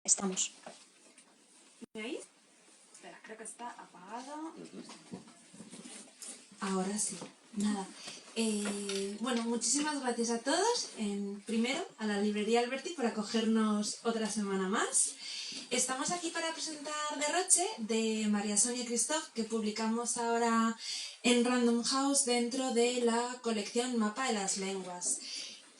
Estamos. ¿Me oís? Espera, creo que está apagado. Ahora sí. Nada. Bueno, muchísimas gracias a todos. Primero, a la librería Alberti por acogernos otra semana más. Estamos aquí para presentar Derroche de María Sonia Christoph, que publicamos ahora en Random House dentro de la colección Mapa de las Lenguas.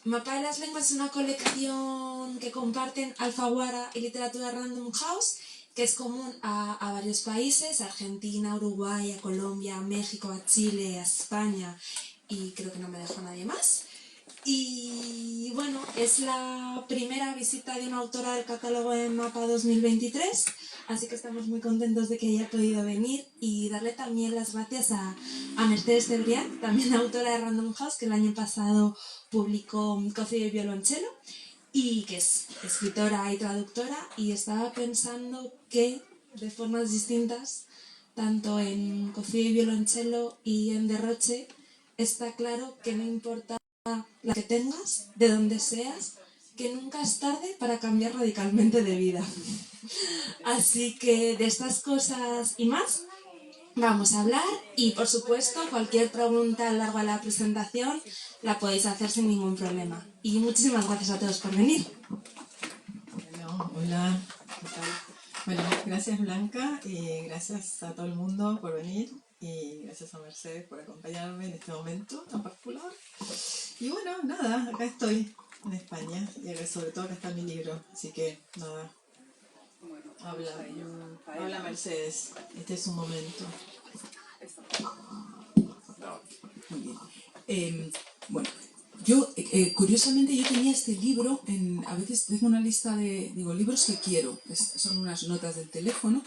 Mapa de las Lenguas es una colección que comparten Alfaguara y Literatura Random House, que es común a varios países, a Argentina, Uruguay, a Colombia, a México, a Chile, a España y creo que no me dejo nadie más. Y bueno, es la primera visita de una autora del catálogo de Mapa 2023, así que estamos muy contentos de que haya podido venir y darle también las gracias a Mercedes Cebrián, también autora de Random House, que el año pasado publicó Cocido y Violonchelo y que es escritora y traductora, y estaba pensando que de formas distintas, tanto en Cocido y Violonchelo y en Derroche, está claro que no importa la que tengas, de donde seas, que nunca es tarde para cambiar radicalmente de vida. Así que de estas cosas y más vamos a hablar, y por supuesto cualquier pregunta a lo largo de la presentación la podéis hacer sin ningún problema. Y muchísimas gracias a todos por venir. Bueno, hola, ¿qué tal? Bueno, gracias Blanca y gracias a todo el mundo por venir y gracias a Mercedes por acompañarme en este momento tan particular. Y bueno, nada, acá estoy en España y sobre todo acá está mi libro, así que nada, habla Mercedes, este es su momento. Muy bien. Bueno, yo, curiosamente, yo tenía este libro, a veces tengo una lista de, libros que quiero, son unas notas del teléfono,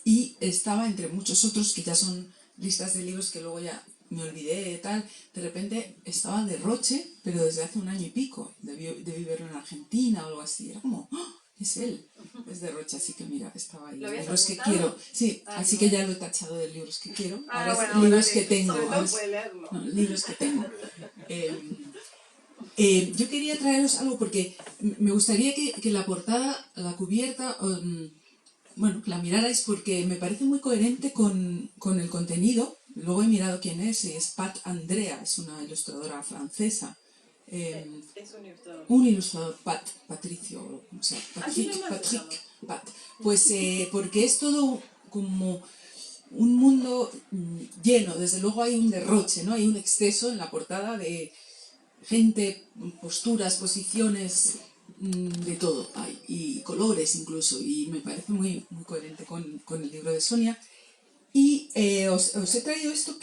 y estaba entre muchos otros que ya son listas de libros que luego ya me olvidé, tal. De repente estaba Derroche, pero desde hace un año y pico, debí verlo en Argentina o algo así, era como, ¡oh! Es él, es Derroche, así que mira, estaba ahí, libros que quiero, sí, así que ya lo he tachado de libros que quiero, ahora es libros que tengo, libros que tengo. Yo quería traeros algo porque me gustaría que la portada, la cubierta, bueno, que la mirarais porque me parece muy coherente con el contenido. Luego he mirado quién es Pat Andrea, es una ilustradora francesa. Es un ilustrador. Un ilustrador, Patricio, o sea, Patrick, Pat. Pues porque es todo como un mundo lleno, desde luego hay un derroche, ¿no? Hay un exceso en la portada de gente, posturas, posiciones, de todo hay, y colores incluso, y me parece muy, muy coherente con el libro de Sonia. Y os he traído esto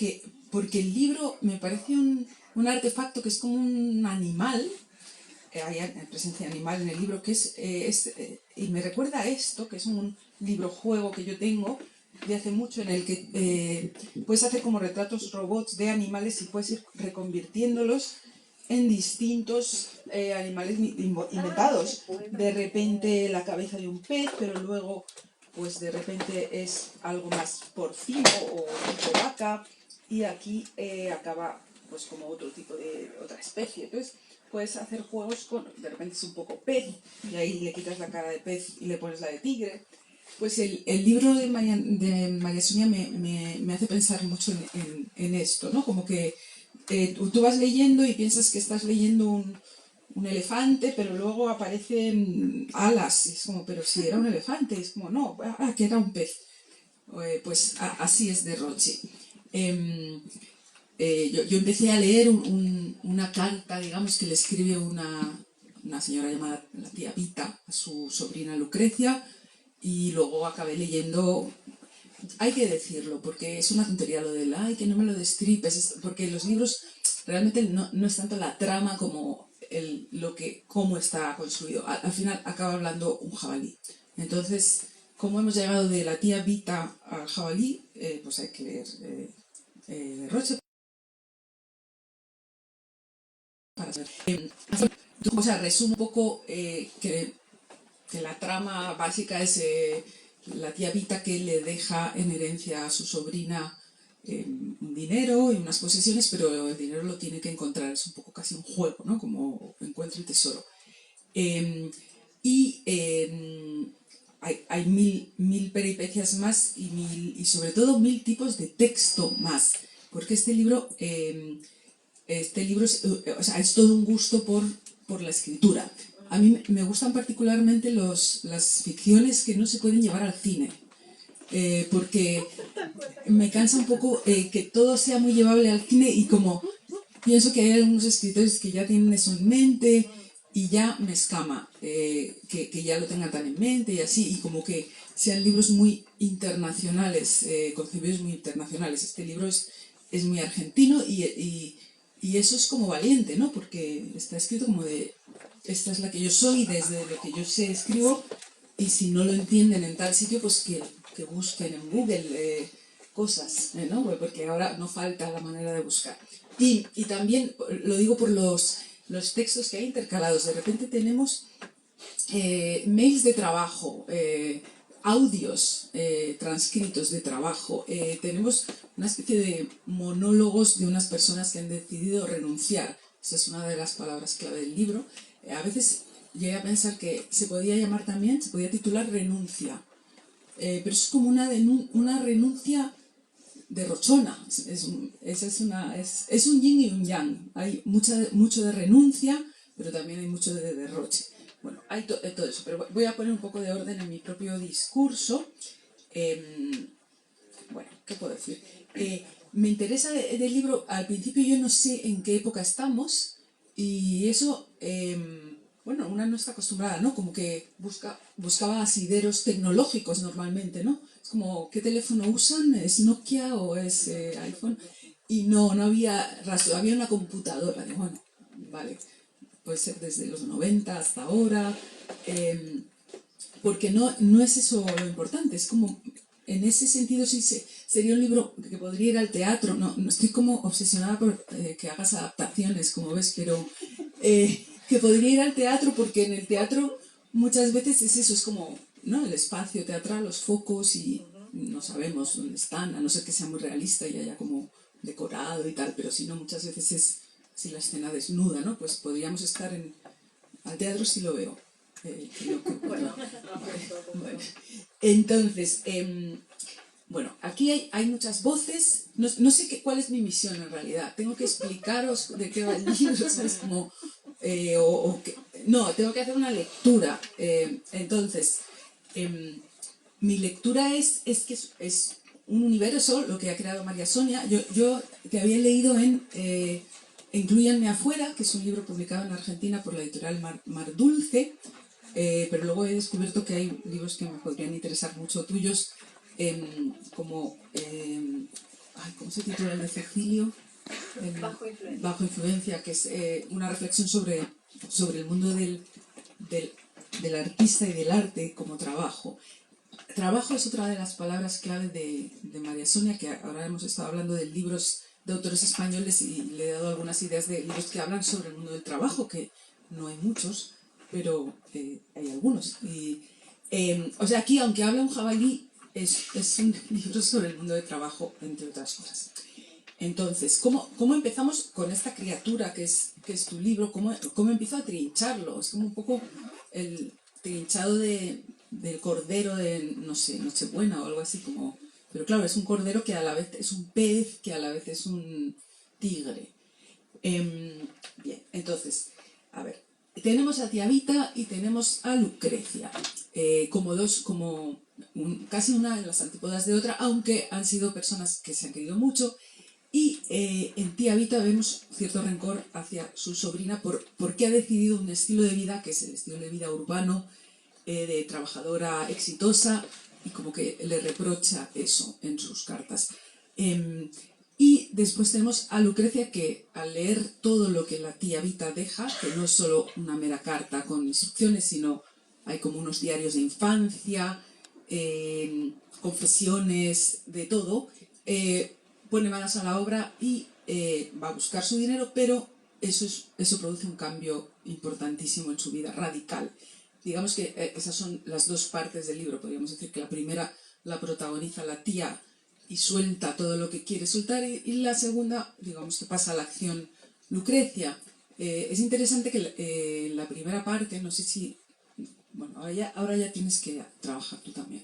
porque el libro me parece un artefacto que es como un animal, hay presencia animal en el libro, que y me recuerda a esto, que es un libro juego que yo tengo de hace mucho, en el que puedes hacer como retratos robots de animales y puedes ir reconvirtiéndolos en distintos animales inventados. De repente la cabeza de un pez, pero luego pues de repente es algo más porcino o tipo vaca, y aquí acaba pues como otro tipo de otra especie. Entonces puedes hacer juegos con, de repente es un poco pez, y ahí le quitas la cara de pez y le pones la de tigre. Pues el libro de María Sonia me hace pensar mucho en esto, ¿no? Como que tú vas leyendo y piensas que estás leyendo un elefante, pero luego aparecen alas, y es como, pero si era un elefante, es como, no, que era un pez. Pues así es Derroche. Yo empecé a leer una carta, digamos, que le escribe una señora llamada la tía Vita a su sobrina Lucrecia, y luego acabé leyendo. Hay que decirlo, porque es una tontería lo del ay, que no me lo destripes, porque los libros realmente no es tanto la trama como cómo está construido. Al final acaba hablando un jabalí. Entonces, como hemos llegado de la tía Vita al jabalí, pues hay que leer Derroche para saber. O sea, resumo un poco que la trama básica es la tía Vita que le deja en herencia a su sobrina un dinero y unas posesiones, pero el dinero lo tiene que encontrar, es un poco casi un juego, ¿no? Como encuentra el tesoro. Y hay mil peripecias más y sobre todo 1000 tipos de texto más, porque este libro o sea, es todo un gusto por la escritura. A mí me gustan particularmente las ficciones que no se pueden llevar al cine, porque me cansa un poco que todo sea muy llevable al cine, y como pienso que hay algunos escritores que ya tienen eso en mente y ya me escama que ya lo tengan tan en mente y así, y como que sean libros muy internacionales, concebidos muy internacionales. Este libro es muy argentino y eso es como valiente, ¿no? Porque está escrito como de, esta es la que yo soy, desde lo que yo sé escribo, y si no lo entienden en tal sitio, pues que busquen en Google cosas, ¿no? Porque ahora no falta la manera de buscar. Y también lo digo por los textos que hay intercalados. De repente tenemos mails de trabajo, audios transcritos de trabajo, tenemos una especie de monólogos de unas personas que han decidido renunciar. Esa es una de las palabras clave del libro. A veces llegué a pensar que se podía titular Renuncia, pero es como una renuncia derrochona. Es un yin y un yang. Hay mucho de renuncia, pero también hay mucho de derroche. Bueno, hay todo eso, pero voy a poner un poco de orden en mi propio discurso. Bueno, ¿qué puedo decir? Me interesa del libro, al principio yo no sé en qué época estamos, y eso, bueno, una no está acostumbrada, ¿no? Como que buscaba asideros tecnológicos normalmente, ¿no? Es como, ¿qué teléfono usan? ¿Es Nokia o es iPhone? Y no había rastro, había una computadora. De, bueno, vale, puede ser desde los 90 hasta ahora, porque no es eso lo importante. Es como, en ese sentido sí sería un libro que podría ir al teatro. No estoy como obsesionada por que hagas adaptaciones, como ves, pero que podría ir al teatro, porque en el teatro muchas veces es eso, es como, ¿no?, el espacio teatral, los focos, y no sabemos dónde están, a no ser que sea muy realista y haya como decorado y tal, pero si no, muchas veces es si la escena desnuda, ¿no? Pues podríamos estar al teatro, sí lo veo. Bueno. Entonces, bueno, aquí hay muchas voces. No sé cuál es mi misión en realidad. Tengo que explicaros de qué va el libro, ¿sabes? Como, no, tengo que hacer una lectura. Entonces, mi lectura es que es un universo, lo que ha creado María Sonia. Yo te había leído en Inclúyanme afuera, que es un libro publicado en Argentina por la editorial Mar Dulce, pero luego he descubierto que hay libros que me podrían interesar mucho tuyos, como ¿cómo se titula el de Cecilio? Bajo influencia, que es una reflexión sobre el mundo del artista y del arte como trabajo. Trabajo es otra de las palabras clave de María Sonia, que ahora hemos estado hablando de libros de autores españoles y le he dado algunas ideas de libros que hablan sobre el mundo del trabajo, que no hay muchos, pero hay algunos. O sea, aquí, aunque habla un jabalí, es un libro sobre el mundo del trabajo, entre otras cosas. Entonces, ¿cómo empezamos con esta criatura que es tu libro? ¿Cómo empiezo a trincharlo? Es como un poco el trinchado del cordero de, no sé, Nochebuena o algo así, como... Pero claro, es un cordero que a la vez es un pez, que a la vez es un tigre. Bien, entonces, a ver, tenemos a Tía Vita y tenemos a Lucrecia, casi una en las antípodas de otra, aunque han sido personas que se han querido mucho. Y en Tía Vita vemos cierto rencor hacia su sobrina porque ha decidido un estilo de vida que es el estilo de vida urbano, de trabajadora exitosa, y como que le reprocha eso en sus cartas. Y después tenemos a Lucrecia, que al leer todo lo que la Tía Vita deja, que no es solo una mera carta con instrucciones, sino hay como unos diarios de infancia, confesiones, de todo, pone manos a la obra y va a buscar su dinero, pero eso produce un cambio importantísimo en su vida, radical. Digamos que esas son las dos partes del libro. Podríamos decir que la primera la protagoniza la tía y suelta todo lo que quiere soltar, y la segunda, digamos que pasa a la acción Lucrecia. Es interesante que la primera parte, no sé si bueno, ahora ya tienes que trabajar tú también,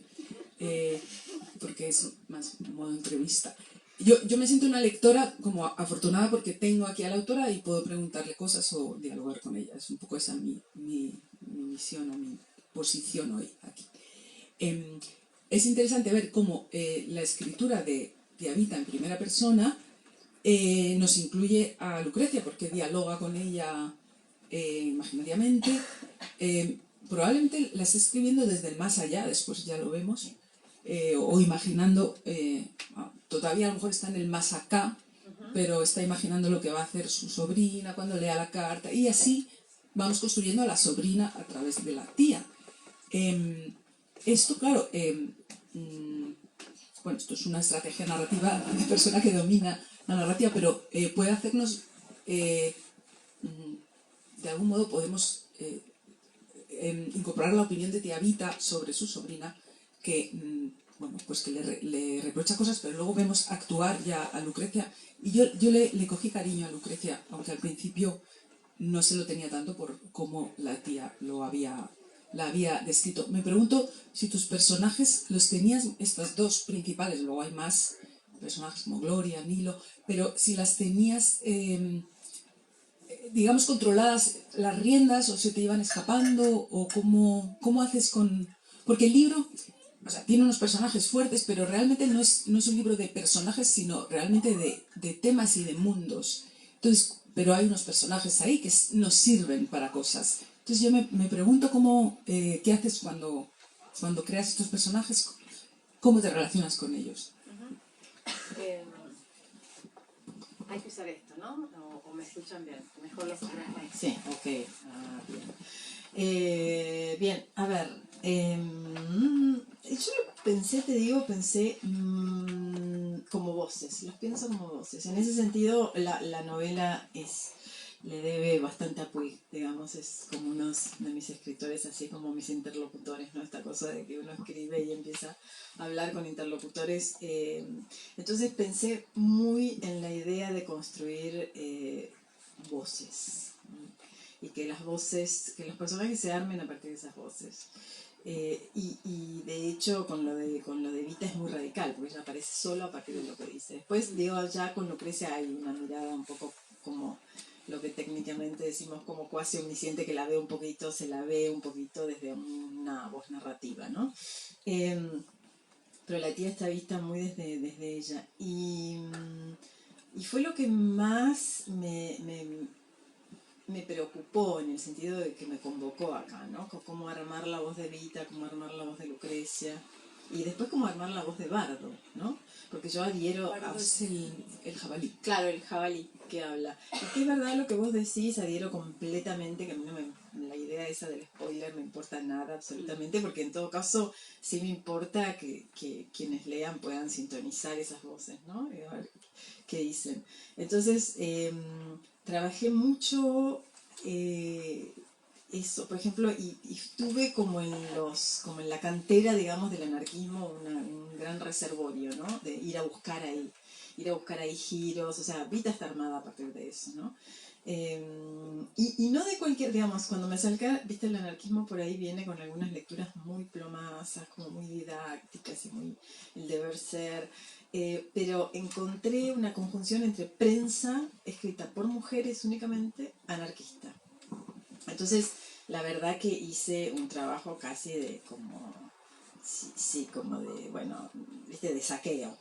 porque es más modo entrevista. Yo me siento una lectora como afortunada porque tengo aquí a la autora y puedo preguntarle cosas o dialogar con ella. Es un poco esa mi misión o mi posición hoy aquí. Es interesante ver cómo la escritura de Tiavita en primera persona nos incluye a Lucrecia, porque dialoga con ella imaginativamente. Probablemente la esté escribiendo desde el más allá, después ya lo vemos, o imaginando, todavía a lo mejor está en el más acá, pero está imaginando lo que va a hacer su sobrina cuando lea la carta, y así vamos construyendo a la sobrina a través de la tía. Esto, claro, bueno, esto es una estrategia narrativa de persona que domina la narrativa, pero puede hacernos, de algún modo podemos incorporar la opinión de Tiavita sobre su sobrina, que, bueno, pues que le reprocha cosas, pero luego vemos actuar ya a Lucrecia, y yo le cogí cariño a Lucrecia, aunque al principio no se lo tenía tanto por cómo la tía la había descrito. Me pregunto si tus personajes los tenías, estas dos principales, luego hay más personajes como Gloria, Nilo, pero si las tenías, digamos, controladas las riendas o se te iban escapando, o cómo haces con... Porque el libro, o sea, tiene unos personajes fuertes, pero realmente no es un libro de personajes, sino realmente de temas y de mundos. Entonces, pero hay unos personajes ahí que nos sirven para cosas. Entonces yo me pregunto qué haces cuando creas estos personajes, cómo te relacionas con ellos. Hay que usar esto, ¿no? O me escuchan bien. Mejor lo escuchan ahí. Sí, ok. Bien. Bien, a ver. Yo pensé como voces. Los pienso como voces. En ese sentido, la novela le debe bastante a Puig, digamos, es como uno de mis escritores, así como mis interlocutores, ¿no? Esta cosa de que uno escribe y empieza a hablar con interlocutores. Entonces pensé muy en la idea de construir voces, ¿no? Y que que los personajes se armen a partir de esas voces. Y de hecho con lo de Vita es muy radical, porque ella aparece solo a partir de lo que dice. Después, digo, ya con Lucrecia hay una mirada un poco como lo que técnicamente decimos como cuasi omnisciente, que se la ve un poquito desde una voz narrativa, ¿no? Pero la tía está vista muy desde ella. Y fue lo que más me preocupó, en el sentido de que me convocó acá, ¿no? Cómo armar la voz de Vita, cómo armar la voz de Lucrecia, y después cómo armar la voz de Bardo, ¿no? Porque yo adhiero Bardo es el jabalí. Claro, el jabalí que habla. Y que es verdad lo que vos decís, adhiero completamente, que a mí la idea esa del spoiler no me importa nada absolutamente, porque en todo caso sí me importa que quienes lean puedan sintonizar esas voces, ¿no? Y a ver qué dicen. Entonces, trabajé mucho eso, por ejemplo, y tuve como en la cantera, digamos, del anarquismo un gran reservorio, ¿no? De ir a buscar ahí giros, o sea, Vita está armada a partir de eso, ¿no? Y no de cualquier, digamos, cuando me acerca, viste, el anarquismo por ahí viene con algunas lecturas muy plomazas, como muy didácticas y muy el deber ser, pero encontré una conjunción entre prensa escrita por mujeres únicamente, anarquista. Entonces, la verdad que hice un trabajo casi de como, sí, como de, bueno, viste, de saqueo.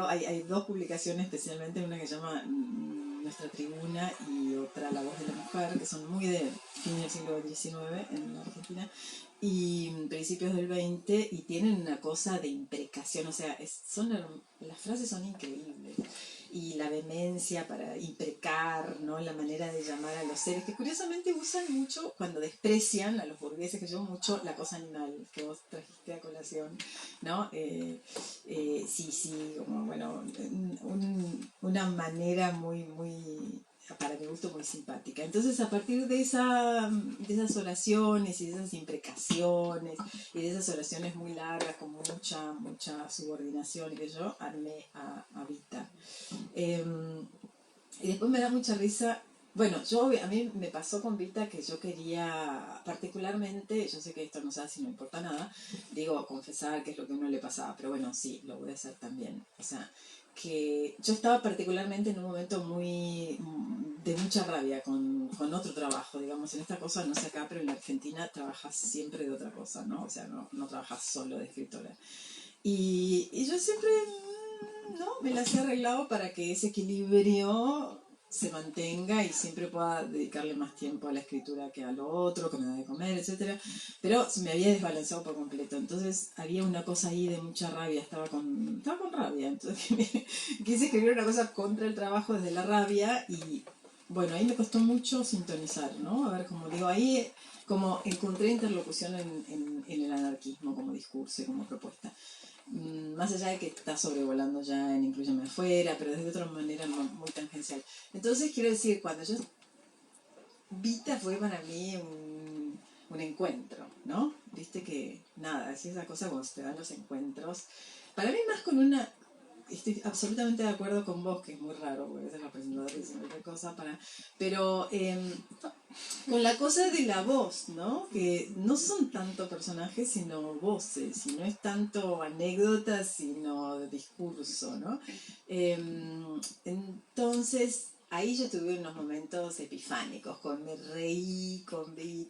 Hay dos publicaciones, especialmente una que se llama Nuestra Tribuna y otra La Voz de la Mujer, que son muy de fin del siglo XIX en la Argentina y principios del XX, y tienen una cosa de imprecación, o sea, las frases son increíbles, y la vehemencia para imprecar, ¿no? La manera de llamar a los seres, que curiosamente usan mucho cuando desprecian a los burgueses, que llevan mucho la cosa animal, que vos trajiste a colación, ¿no? Sí, como, bueno, una manera muy, para mi gusto, muy simpática. Entonces, a partir de esas oraciones y de esas imprecaciones y de esas oraciones muy largas, con mucha subordinación, y que yo armé a Vita. Y después me da mucha risa Bueno, a mí me pasó con Vita que yo quería particularmente, yo sé que esto no sé si no importa nada, digo, confesar qué es lo que a uno le pasaba, pero bueno, sí, lo voy a hacer también. O sea, que yo estaba particularmente en un momento de mucha rabia con otro trabajo, digamos, en esta cosa, no sé acá, pero en la Argentina trabajas siempre de otra cosa, ¿no? O sea, no trabajas solo de escritora. Y yo siempre, ¿no? Me las he arreglado para que ese equilibrio se mantenga y siempre pueda dedicarle más tiempo a la escritura que a lo otro, que me da de comer, etcétera. Pero se me había desbalanceado por completo. Entonces había una cosa ahí de mucha rabia, estaba con rabia. Entonces quise escribir una cosa contra el trabajo desde la rabia y bueno, ahí me costó mucho sintonizar, ¿no? A ver, como digo, ahí como encontré interlocución en el anarquismo como discurso y como propuesta. Más allá de que está sobrevolando ya en Incluyame Afuera, pero desde otra manera muy tangencial. Entonces, quiero decir, cuando yo... Vita fue para mí un encuentro, ¿no? Viste que, nada, es esa cosa cuando te dan los encuentros. Para mí más con una... Estoy absolutamente de acuerdo con vos, que es muy raro, porque es la presentadora diciendo otra cosa, pero con la cosa de la voz, ¿no? Que no son tanto personajes, sino voces, y no es tanto anécdotas, sino discurso, ¿no? Entonces, ahí yo tuve unos momentos epifánicos, me reí,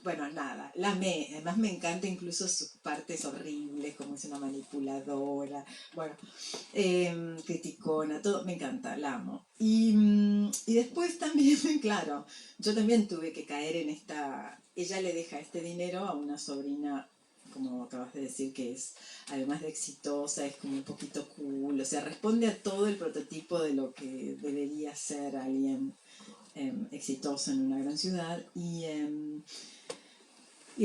bueno, nada, la amé, además me encanta incluso sus partes horribles, como es una manipuladora, bueno, criticona, todo, me encanta, la amo. Y después también, claro, yo también tuve que caer en ella le deja este dinero a una sobrina, como acabas de decir, que es, además de exitosa, es como un poquito cool, o sea, responde a todo el prototipo de lo que debería ser alguien exitoso en una gran ciudad. Y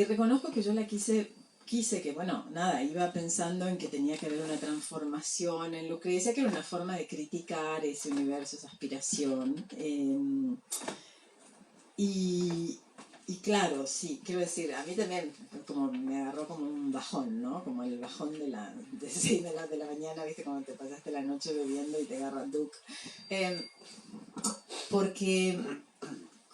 reconozco que yo la quise que, bueno, nada, iba pensando en que tenía que haber una transformación en Lucrecia, que era una forma de criticar ese universo, esa aspiración. Y claro, sí, quiero decir, a mí también como me agarró como un bajón, ¿no? Como el bajón de 6 de la mañana, ¿viste? Cuando te pasaste la noche bebiendo y te agarra Duke. Porque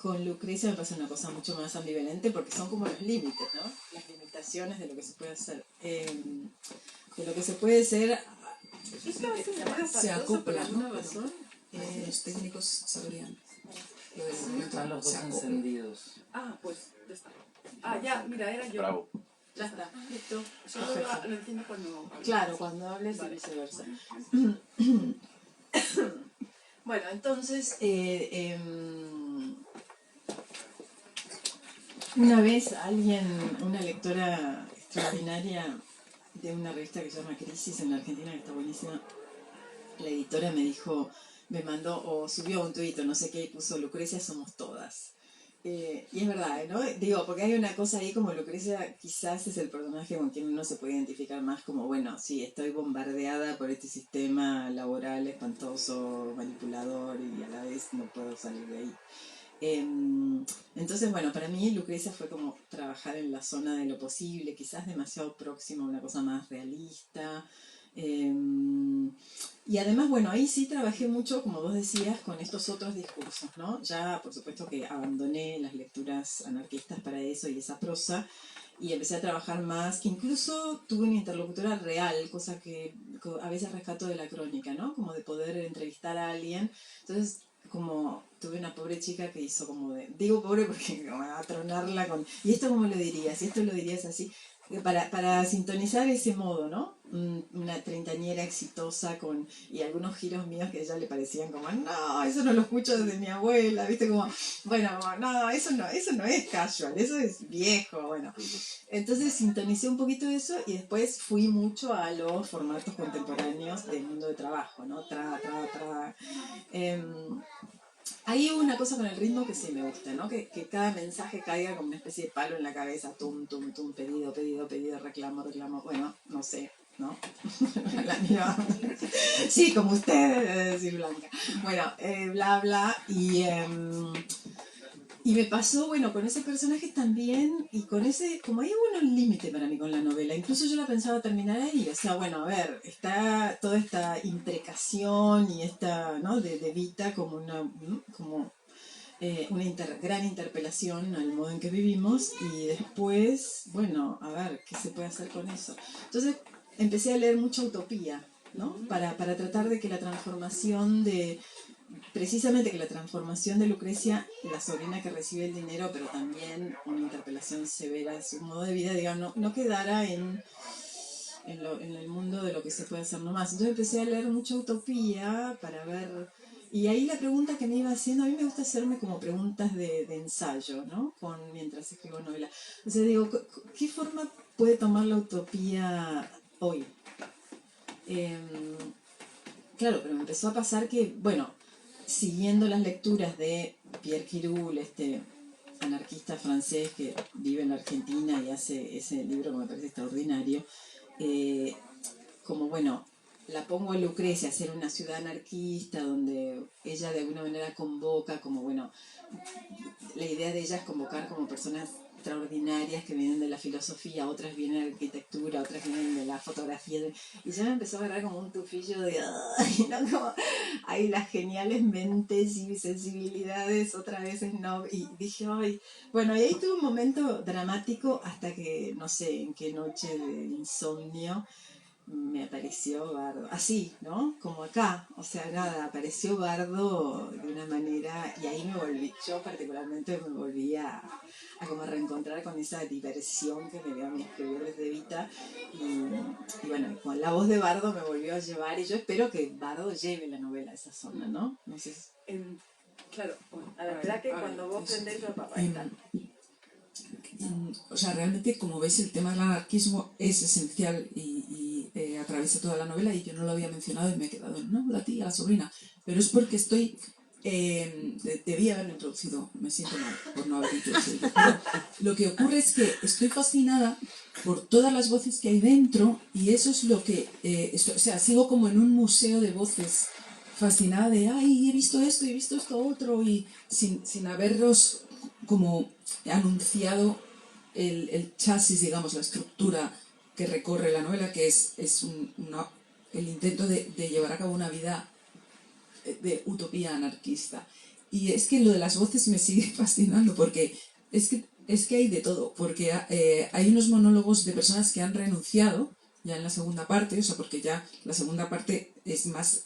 con Lucrecia me pasa una cosa mucho más ambivalente porque son como los límites, ¿no? Las limitaciones de lo que se puede hacer. De lo que se puede ser... Se acopla, ¿no? Alguna razón, los técnicos sabrían. Están los dos encendidos. Ah, pues ya está. Ah, ya, mira, era yo. Bravo. Ya está, listo. Solo lo enciendo cuando... Claro, cuando hables y viceversa. Bueno, entonces, una vez una lectora extraordinaria de una revista que se llama Crisis en la Argentina, que está buenísima, la editora me mandó o subió un tuit o no sé qué y puso Lucrecia somos todas. Y es verdad, ¿no? Digo, porque hay una cosa ahí como Lucrecia quizás es el personaje con quien uno se puede identificar más como, bueno, sí, estoy bombardeada por este sistema laboral espantoso, manipulador y a la vez no puedo salir de ahí. Entonces, bueno, para mí Lucrecia fue como trabajar en la zona de lo posible, quizás demasiado próximo a una cosa más realista. Y además, bueno, ahí sí trabajé mucho, como vos decías, con estos otros discursos, ¿no? Ya, por supuesto que abandoné las lecturas anarquistas para eso y esa prosa, y empecé a trabajar más, incluso tuve una interlocutora real, cosa que a veces rescato de la crónica, ¿no? Como de poder entrevistar a alguien. Entonces, como tuve una pobre chica que hizo como de... Digo pobre porque como a tronarla con... ¿Y esto cómo lo dirías? ¿Y esto lo dirías así? Para sintonizar ese modo, ¿no? Una treintañera exitosa y algunos giros míos que a ella le parecían como, no, eso no lo escucho desde mi abuela, ¿viste? Como, bueno, no, eso no es casual, eso es viejo, bueno. Entonces sintonicé un poquito eso y después fui mucho a los formatos contemporáneos del mundo de trabajo, ¿no? Hay una cosa con el ritmo que sí me gusta, ¿no? Que cada mensaje caiga como una especie de palo en la cabeza, tum, tum, tum, pedido, reclamo, bueno, no sé, ¿no? La mía. Sí, como usted, debe decir Blanca. Bueno, bla, bla, y me pasó, bueno, con ese personaje también, y con como hay un límite para mí con la novela, incluso yo la pensaba terminar ahí, o sea, bueno, a ver, está toda esta imprecación y esta, ¿no? De Vita como una gran interpelación al modo en que vivimos y después, bueno, a ver, ¿qué se puede hacer con eso? Entonces empecé a leer mucha utopía, ¿no? Para tratar de que la transformación precisamente que la transformación de Lucrecia, la sobrina que recibe el dinero, pero también una interpelación severa de su modo de vida, digamos, no quedara en el mundo de lo que se puede hacer nomás. Entonces empecé a leer mucha utopía para ver. Y ahí la pregunta que me iba haciendo, a mí me gusta hacerme como preguntas de ensayo, ¿no? Mientras escribo novela. O sea, digo, ¿qué forma puede tomar la utopía hoy? Claro, pero me empezó a pasar que, bueno, siguiendo las lecturas de Pierre Quirul, este anarquista francés que vive en Argentina y hace ese libro que me parece extraordinario, como bueno, la pongo a Lucrecia a ser una ciudad anarquista donde ella de alguna manera convoca, como bueno, la idea de ella es convocar como personas extraordinarias que vienen de la filosofía, otras vienen de la arquitectura, otras vienen de la fotografía, y ya me empezó a agarrar como un tufillo de ¡ay! ¿No? Como, hay las geniales mentes y sensibilidades, otras veces no, y dije, ay, bueno, y ahí tuve un momento dramático hasta que, no sé en qué noche de insomnio, me apareció Bardo, así, ¿no? Como acá, o sea, nada, apareció Bardo de una manera, y ahí yo particularmente me volví a como reencontrar con esa diversión que me dio a mí escribir desde Evita, y bueno, con la voz de Bardo me volvió a llevar, y yo espero que Bardo lleve la novela a esa zona, ¿no? No sé si... Claro, bueno, a la verdad que cuando vos prendés los papás o sea, realmente, como veis, el tema del anarquismo es esencial y atraviesa toda la novela, y yo no lo había mencionado y me he quedado, no, la tía, la sobrina, pero es porque debía haberlo introducido, me siento mal por no haber introducido. Pero lo que ocurre es que estoy fascinada por todas las voces que hay dentro, y eso es lo que, o sea, sigo como en un museo de voces, fascinada de, ay, he visto esto otro, y sin haberlos como anunciado el chasis, digamos, la estructura que recorre la novela, que es el intento de llevar a cabo una vida de utopía anarquista. Y es que lo de las voces me sigue fascinando, porque es que hay de todo, porque hay unos monólogos de personas que han renunciado ya en la segunda parte, o sea, porque ya la segunda parte es más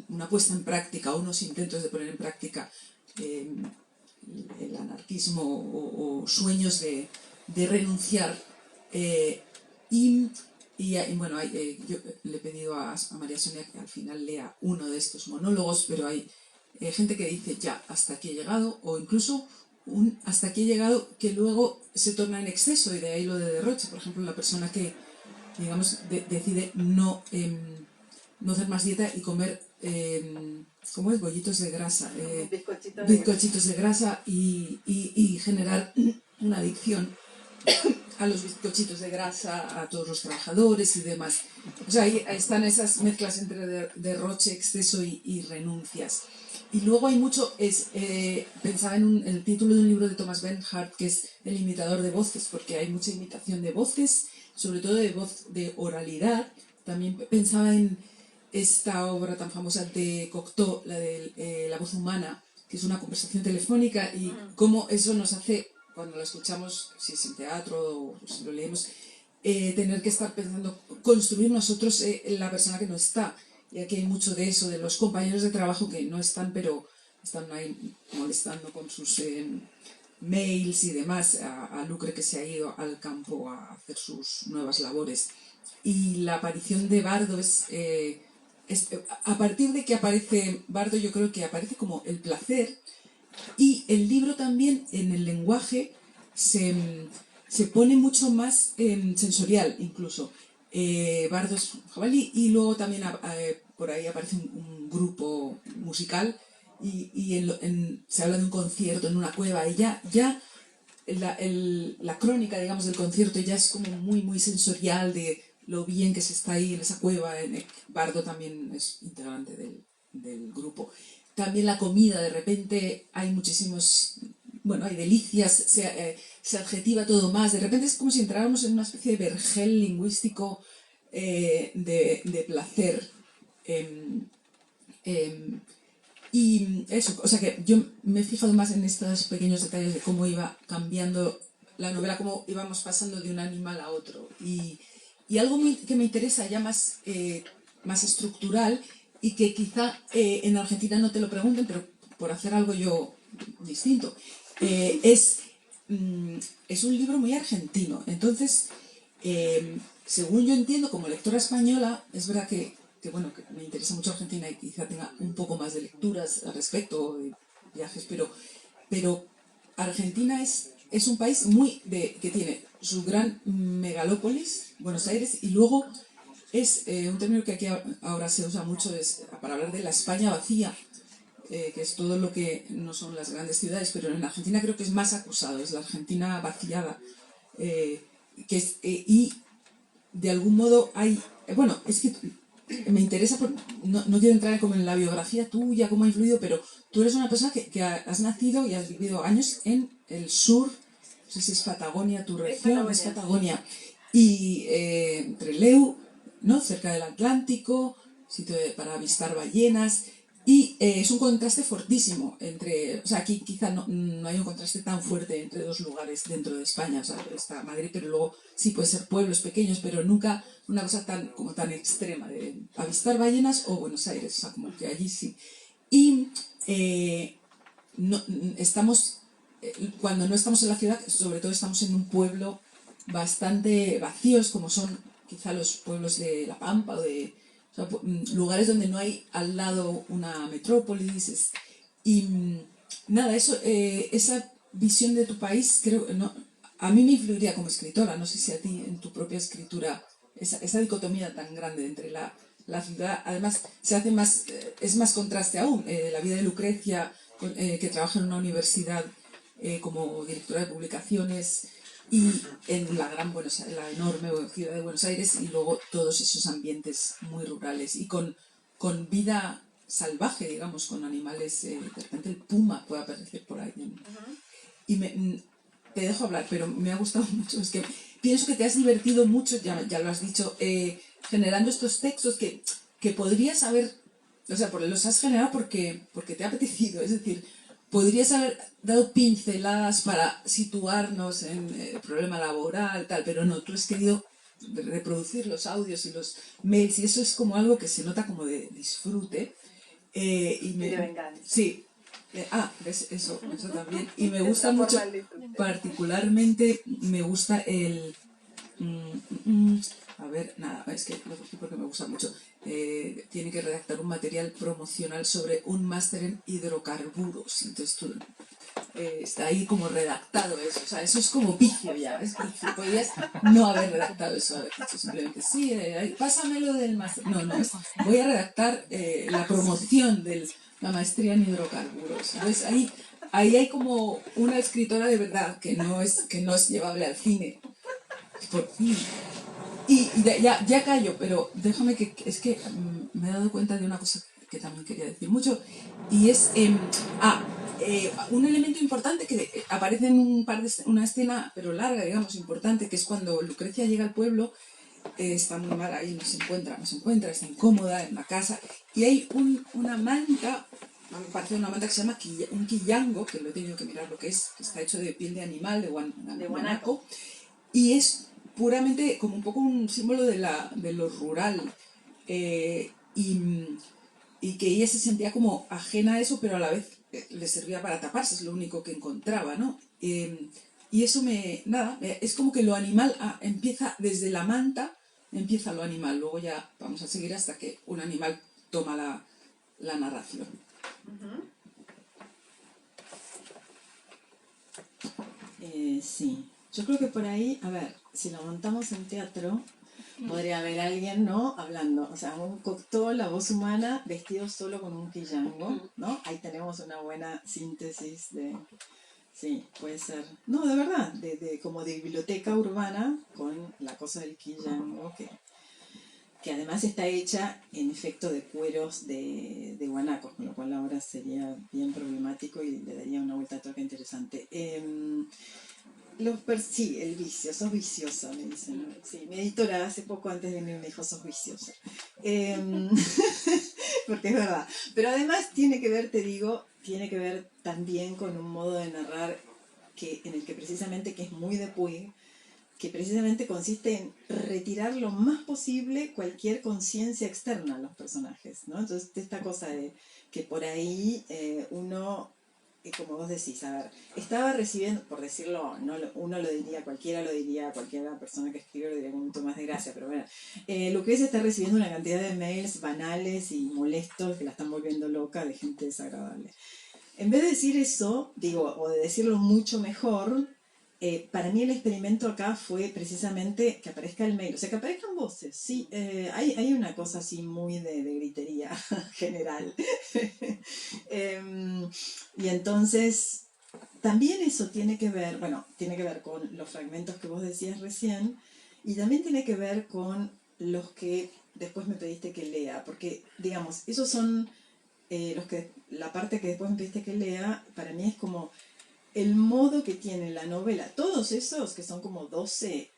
una puesta en práctica, unos intentos de poner en práctica el anarquismo o sueños de renunciar. Y bueno, yo le he pedido a María Sonia que al final lea uno de estos monólogos, pero hay gente que dice ya, hasta aquí he llegado, o incluso hasta aquí he llegado que luego se torna en exceso, y de ahí lo de derroche. Por ejemplo, la persona que, digamos, decide no hacer más dieta y comer, ¿cómo es? Bollitos de grasa, bizcochitos de grasa, y generar una adicción a los bizcochitos de grasa, a todos los trabajadores y demás. O sea, ahí están esas mezclas entre derroche, exceso y renuncias. Y luego hay mucho, pensaba en el título de un libro de Thomas Bernhard, que es El imitador de voces, porque hay mucha imitación de voces, sobre todo de voz de oralidad. También pensaba en esta obra tan famosa de Cocteau, la de La voz humana, que es una conversación telefónica, y cómo eso nos hace, cuando lo escuchamos, si es en teatro o si lo leemos, tener que estar pensando, construir nosotros la persona que no está. Y aquí hay mucho de eso, de los compañeros de trabajo que no están, pero están ahí molestando con sus mails y demás, a Lucre, que se ha ido al campo a hacer sus nuevas labores. Y la aparición de Bardo es a partir de que aparece Bardo, yo creo que aparece como el placer, y el libro también en el lenguaje se pone mucho más sensorial, incluso. Bardo es un jabalí, y luego también por ahí aparece un grupo musical, y se habla de un concierto en una cueva, y ya la crónica, digamos, del concierto ya es como muy, muy sensorial, de lo bien que se está ahí en esa cueva. Bardo también es integrante del grupo. También la comida, de repente hay muchísimos, bueno, hay delicias, se adjetiva todo más, de repente es como si entráramos en una especie de vergel lingüístico de placer. Y eso, o sea que yo me he fijado más en estos pequeños detalles de cómo iba cambiando la novela, cómo íbamos pasando de un animal a otro. Y algo que me interesa ya más, más estructural y que quizá en Argentina no te lo pregunten, pero por hacer algo yo distinto, es un libro muy argentino. Entonces, según yo entiendo, como lectora española, es verdad bueno, que me interesa mucho Argentina y quizá tenga un poco más de lecturas al respecto, de viajes, pero Argentina es un país que tiene su gran megalópolis, Buenos Aires, y luego es un término que aquí ahora se usa mucho para hablar de la España vacía, que es todo lo que no son las grandes ciudades, pero en Argentina creo que es más acusado, es la Argentina vaciada, y de algún modo hay, bueno, es que me interesa, no quiero entrar como en la biografía tuya, cómo ha influido, pero tú eres una persona que has nacido y has vivido años en el sur, no sé si es Patagonia, tu región, es Patagonia, y Trelew, ¿no? Cerca del Atlántico, sitio para avistar ballenas, y es un contraste fortísimo o sea, aquí quizá no hay un contraste tan fuerte entre dos lugares dentro de España, o sea, está Madrid, pero luego sí puede ser pueblos pequeños, pero nunca una cosa como tan extrema de avistar ballenas o Buenos Aires, o sea, como que allí sí. Y no, cuando no estamos en la ciudad, sobre todo estamos en un pueblo bastante vacíos, como son quizá los pueblos de La Pampa o sea, lugares donde no hay al lado una metrópolis. Y nada, esa visión de tu país, creo, no, a mí me influiría como escritora, no sé si a ti en tu propia escritura, esa dicotomía tan grande entre la ciudad, además se hace más, es más contraste aún, la vida de Lucrecia, que trabaja en una universidad como directora de publicaciones, y en la enorme ciudad de Buenos Aires, y luego todos esos ambientes muy rurales y con vida salvaje, digamos, con animales, de repente el puma puede aparecer por ahí. Y te dejo hablar, pero me ha gustado mucho, es que pienso que te has divertido mucho, ya lo has dicho, generando estos textos que podrías haber, o sea, los has generado porque te ha apetecido, es decir, podrías haber dado pinceladas para situarnos en el problema laboral, tal, pero no, tú has querido reproducir los audios y los mails, y eso es como algo que se nota como de disfrute. Y de venganza. Sí. ¿Ves? Eso también. Y me gusta mucho, particularmente, me gusta a ver, nada, es que lo cogí porque me gusta mucho. Tiene que redactar un material promocional sobre un máster en hidrocarburos. Entonces tú, está ahí como redactado eso. O sea, eso es como vicio ya. Es vicio. Podrías no haber redactado eso, haber dicho simplemente, sí, pásamelo del máster. No, voy a redactar la promoción de la maestría en hidrocarburos. Entonces ahí hay como una escritora de verdad que no es llevable al cine. Por fin. Y ya callo, pero déjame es que me he dado cuenta de una cosa que también quería decir mucho, y es un elemento importante que aparece en una escena, pero larga, digamos, importante, que es cuando Lucrecia llega al pueblo, está muy mal ahí, no se encuentra, está incómoda en la casa, y hay una manta, me parece una manta que se llama un quillango, que lo he tenido que mirar lo que está hecho de piel de animal, de guanaco, y es puramente como un poco un símbolo de lo rural, y que ella se sentía como ajena a eso, pero a la vez le servía para taparse, es lo único que encontraba, ¿no? Y eso es como que lo animal empieza desde la manta, empieza lo animal, luego ya vamos a seguir hasta que un animal toma la narración. Sí, yo creo que por ahí, a ver, si lo montamos en teatro, podría haber alguien, ¿no? Hablando, o sea, un cocteau, la voz humana, vestido solo con un quillango, ¿no? Ahí tenemos una buena síntesis de... Sí, puede ser. No, de verdad, como de biblioteca urbana con la cosa del quillango, que además está hecha en efecto de cueros de guanacos, con lo cual ahora sería bien problemático y le daría una vuelta de tuerca interesante. Sí, el vicio, sos viciosa, me dicen. Sí, mi editora hace poco antes de venir me dijo, sos viciosa. porque es verdad. Pero además tiene que ver, te digo, tiene que ver también con un modo de narrar en el que precisamente, que es muy de Puig, que precisamente consiste en retirar lo más posible cualquier conciencia externa a los personajes, ¿no? Entonces, esta cosa de que por ahí uno, como vos decís, a ver, estaba recibiendo, por decirlo, no, uno lo diría, cualquiera persona que escribe lo diría con mucho más de gracia, pero bueno, Lucrecia está recibiendo una cantidad de mails banales y molestos que la están volviendo loca, de gente desagradable. En vez de decir eso, digo, o de decirlo mucho mejor, para mí el experimento acá fue precisamente que aparezca el mail, o sea, que aparezcan voces, sí, hay una cosa así muy de gritería general. Y entonces, también eso tiene que ver, bueno, tiene que ver con los fragmentos que vos decías recién, y también tiene que ver con los que después me pediste que lea, porque, digamos, esos son la parte que después me pediste que lea, para mí es como el modo que tiene la novela. Todos esos, que son como 12,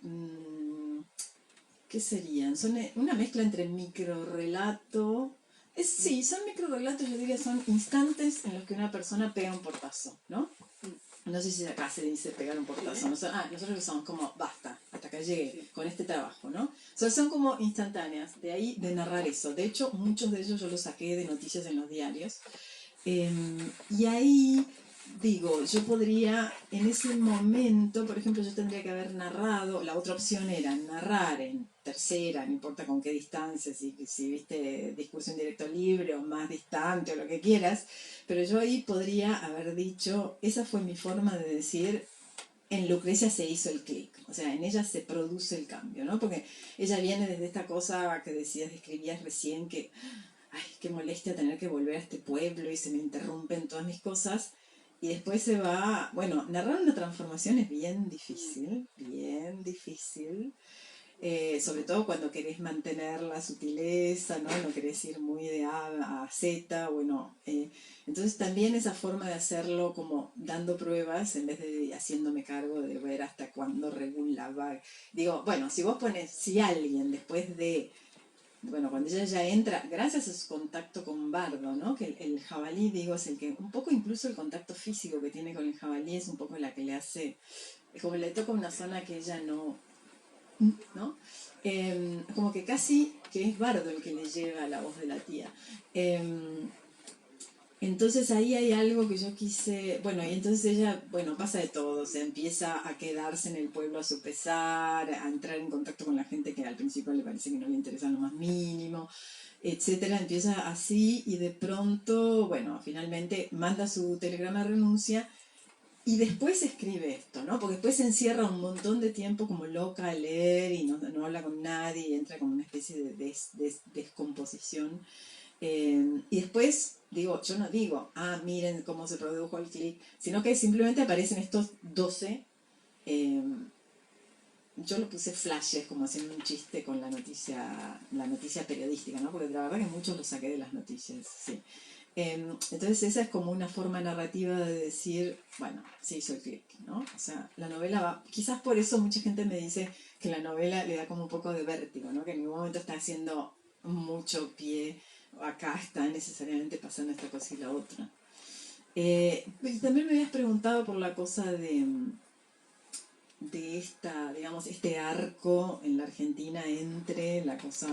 ¿qué serían? Son una mezcla entre microrrelato. Sí, son microrrelatos, yo diría, son instantes en los que una persona pega un portazo, ¿no? No sé si acá se dice pegar un portazo. Nosotros lo usamos como basta, hasta acá llegué con este trabajo, ¿no? O sea, son como instantáneas, de ahí de narrar eso. De hecho, muchos de ellos yo los saqué de noticias en los diarios. Y ahí, digo, yo podría, en ese momento, por ejemplo, yo tendría que haber narrado, la otra opción era narrar en tercera, no importa con qué distancia, si viste discurso en directo libre o más distante o lo que quieras, pero yo ahí podría haber dicho, esa fue mi forma de decir, en Lucrecia se hizo el clic, o sea, en ella se produce el cambio, ¿no? Porque ella viene desde esta cosa que describías recién, que ay, qué molestia tener que volver a este pueblo y se me interrumpen todas mis cosas. Y después se va, bueno, narrar una transformación es bien difícil, sobre todo cuando querés mantener la sutileza, ¿no? No querés ir muy de A a Z, bueno, entonces también esa forma de hacerlo como dando pruebas en vez de haciéndome cargo de ver hasta cuándo regulaba. Digo, bueno, si alguien después de bueno, cuando ella ya entra, gracias a su contacto con Bardo, ¿no? Que el jabalí, digo, es el que, un poco incluso el contacto físico que tiene con el jabalí es un poco la que le hace, como le toca una zona que ella no, ¿no? Como que casi que es Bardo el que le lleva la voz de la tía. Entonces ahí hay algo que yo quise, bueno, y entonces ella, bueno, pasa de todo, se empieza a quedarse en el pueblo a su pesar, a entrar en contacto con la gente que al principio le parece que no le interesa lo más mínimo, etcétera, empieza así y de pronto, bueno, finalmente manda su telegrama de renuncia y después escribe esto, ¿no? Porque después se encierra un montón de tiempo como loca a leer y no habla con nadie y entra como una especie de descomposición. Y después, yo no digo, miren cómo se produjo el clic, sino que simplemente aparecen estos 12, yo lo puse flashes como haciendo un chiste con la noticia periodística, ¿no? Porque la verdad que muchos lo saqué de las noticias, sí. Entonces esa es como una forma narrativa de decir, bueno, se hizo el clic, ¿no? O sea, la novela va, quizás por eso mucha gente me dice que la novela le da como un poco de vértigo, ¿no? Que en ningún momento está haciendo mucho pie, acá está necesariamente pasando esta cosa y la otra. Pues también me habías preguntado por la cosa de digamos, este arco en la Argentina entre la cosa,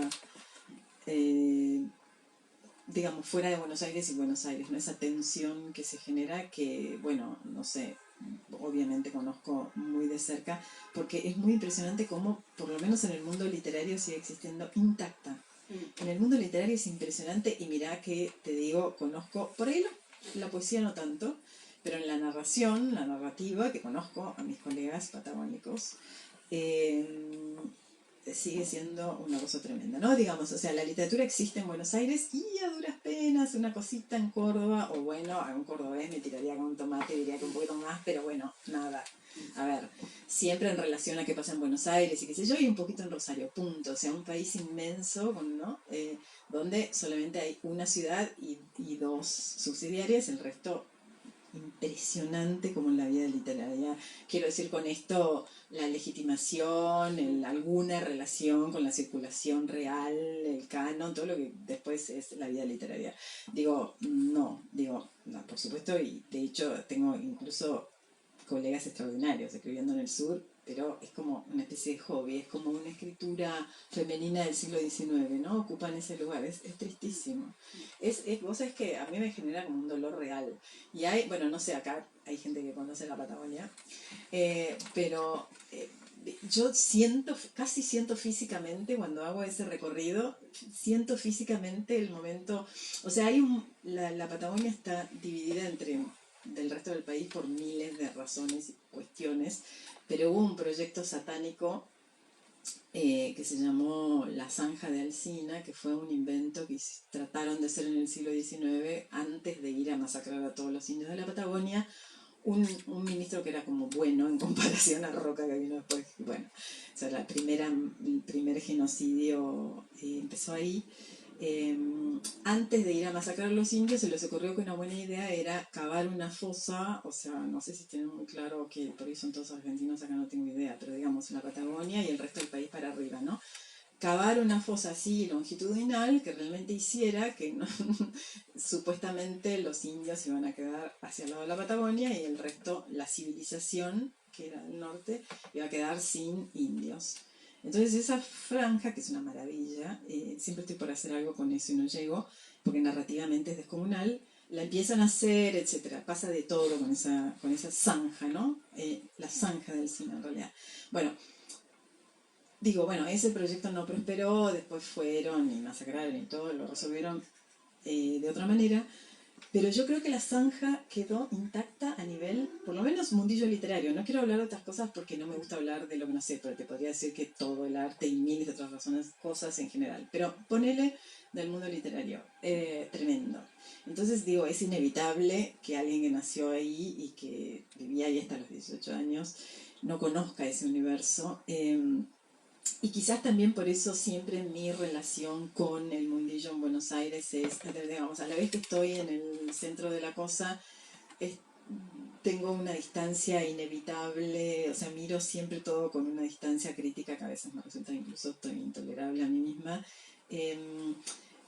digamos, fuera de Buenos Aires y Buenos Aires, ¿no? Esa tensión que se genera que, bueno, no sé, obviamente conozco muy de cerca, porque es muy impresionante cómo, por lo menos en el mundo literario, sigue existiendo intacta. En el mundo literario es impresionante y mirá que, te digo, conozco, por ahí la poesía no tanto, pero en la narración, la narrativa, que conozco a mis colegas patagónicos, sigue siendo una cosa tremenda, ¿no? Digamos, o sea, la literatura existe en Buenos Aires y a duras penas una cosita en Córdoba, o bueno, a un cordobés me tiraría con un tomate y diría que un poquito más, pero bueno, nada. A ver, siempre en relación a qué pasa en Buenos Aires y qué sé yo, y un poquito en Rosario, punto. O sea, un país inmenso, ¿no? Donde solamente hay una ciudad y dos subsidiarias, el resto impresionante como en la vida literaria. Quiero decir con esto la legitimación, alguna relación con la circulación real, el canon, todo lo que después es la vida literaria. Digo, no, por supuesto, y de hecho tengo incluso colegas extraordinarios escribiendo en el sur, pero es como una especie de hobby, es como una escritura femenina del siglo XIX, ¿no? Ocupan ese lugar, es tristísimo. Vos sabés que a mí me genera como un dolor real. Y hay, bueno, no sé, acá hay gente que conoce la Patagonia, pero yo casi siento físicamente, cuando hago ese recorrido, siento físicamente el momento, o sea, la Patagonia está dividida del resto del país por miles de razones y cuestiones, pero hubo un proyecto satánico que se llamó la Zanja de Alsina, que fue un invento que trataron de hacer en el siglo XIX antes de ir a masacrar a todos los indios de la Patagonia. Un ministro que era como bueno en comparación a Roca, que vino después. Bueno, o sea, el primer genocidio empezó ahí. Antes de ir a masacrar a los indios, se les ocurrió que una buena idea era cavar una fosa, o sea, no sé si tienen muy claro que por ahí son todos argentinos, acá no tengo idea, pero digamos en la Patagonia y el resto del país para arriba, ¿no? Cavar una fosa así longitudinal que realmente hiciera que supuestamente los indios iban a quedar hacia el lado de la Patagonia y el resto, la civilización, que era del norte, iba a quedar sin indios. Entonces esa franja, que es una maravilla, siempre estoy por hacer algo con eso y no llego, porque narrativamente es descomunal, la empiezan a hacer, etcétera. Pasa de todo con esa zanja, ¿no? La zanja del cine, en realidad. Bueno, ese proyecto no prosperó, después fueron y masacraron y todo, lo resolvieron de otra manera, pero yo creo que la zanja quedó intacta a nivel, por lo menos mundillo literario. No quiero hablar de otras cosas porque no me gusta hablar de lo que no sé, pero te podría decir que todo el arte y miles de otras cosas en general. Pero ponele del mundo literario, tremendo. Entonces es inevitable que alguien que nació ahí y que vivía ahí hasta los 18 años no conozca ese universo. Y quizás también por eso siempre mi relación con el mundillo en Buenos Aires es, digamos, a la vez que estoy en el centro de la cosa, tengo una distancia inevitable, o sea, miro siempre todo con una distancia crítica que a veces me resulta incluso intolerable a mí misma.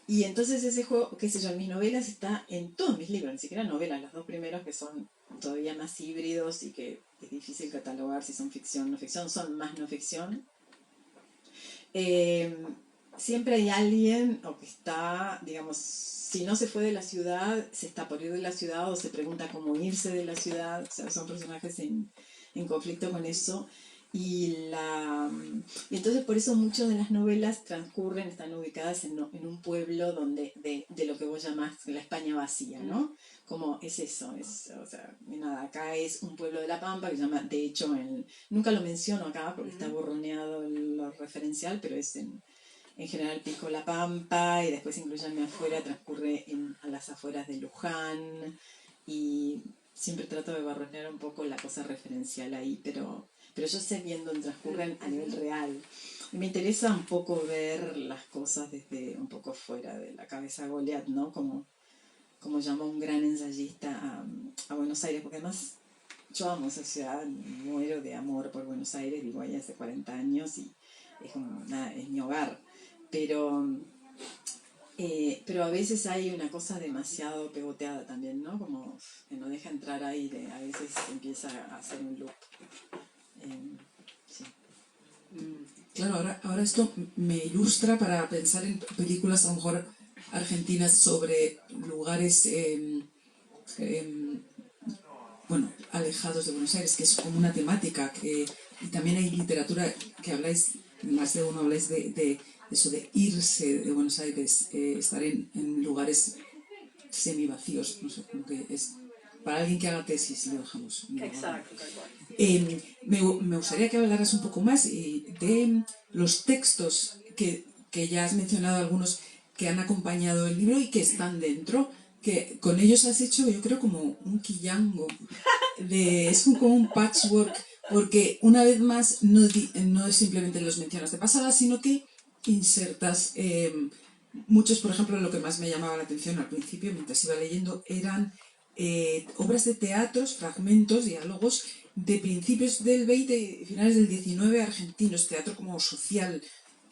Y entonces ese juego, qué sé yo, en mis novelas está en todos mis libros, ni siquiera novelas, los dos primeros que son todavía más híbridos y que es difícil catalogar si son ficción o no ficción, son más no ficción. Siempre hay alguien o que está, digamos, si no se fue de la ciudad, se está por ir de la ciudad o se pregunta cómo irse de la ciudad. O sea, son personajes en conflicto con eso. Y entonces por eso muchas de las novelas están ubicadas en un pueblo de lo que vos llamás la España vacía, ¿no? Como es eso, o sea, nada, acá es un pueblo de La Pampa que se llama, de hecho, nunca lo menciono acá porque está borroneado lo referencial, pero es en general Pico La Pampa, y después incluyenme afuera, transcurre a las afueras de Luján, y siempre trato de barronear un poco la cosa referencial ahí, pero yo sé bien dónde transcurren a nivel real. Y me interesa un poco ver las cosas desde un poco fuera de la cabeza Goliat, ¿no? Como llamó un gran ensayista a Buenos Aires, porque además yo amo esa ciudad, muero de amor por Buenos Aires, vivo allá hace 40 años y es mi hogar, pero a veces hay una cosa demasiado pegoteada también, ¿no? Como que no deja entrar aire, a veces empieza a hacer un loop. Sí. Claro, ahora esto me ilustra para pensar en películas a lo mejor argentinas sobre lugares alejados de Buenos Aires, que es como una temática, y también hay literatura que habláis, más de uno habláis de eso de irse de Buenos Aires, estar en lugares semivacíos, no sé, como que es para alguien que haga tesis, lo dejamos. Exacto, tal cual. Me gustaría que hablaras un poco más de los textos que ya has mencionado, algunos que han acompañado el libro y que están dentro, que con ellos has hecho, yo creo, como un quillango, es como un patchwork, porque una vez más no simplemente los mencionas de pasada, sino que insertas muchos, por ejemplo, lo que más me llamaba la atención al principio, mientras iba leyendo, eran obras de teatros, fragmentos, diálogos de principios del 20 y finales del 19 argentinos, teatro como social,